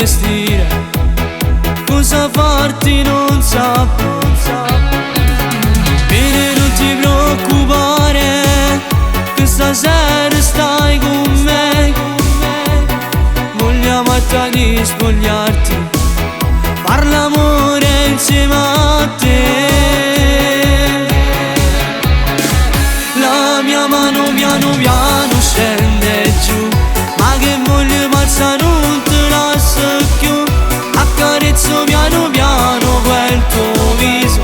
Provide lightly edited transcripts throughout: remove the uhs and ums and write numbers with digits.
vestire, cosa farti non saprò. Bene, non ti preoccupare, che stasera stai con me. Vogliamo a te spogliarti, far l'amore insieme a te. La mia mano piano piano scende giù, ma che voglio pazza non te lascio più. Accarezzo piano piano quel tuo viso,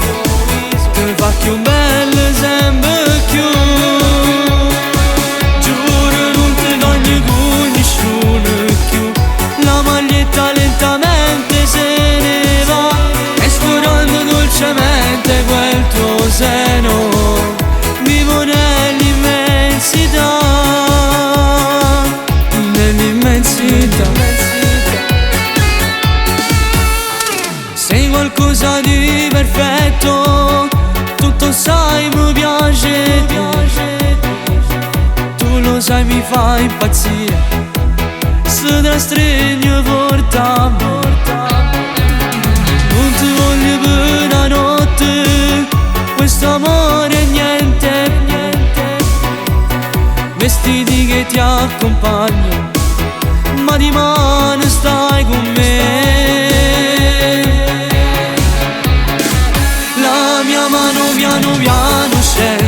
che fa più bello sempre più. Giuro non ti togli con nessuno più. La maglietta lentamente se ne va, esplorando dolcemente quel tuo seno. Vivo nell'immensità, nell'immensità. Sei qualcosa di perfetto, tutto sai mi piace. Tu lo sai mi fai impazzire, se te la stringo forte a me. Non ti voglio per una notte, questo amore è niente. Vestiti che ti accompagnano, ma di mano stai con me. La mia mano piano piano scende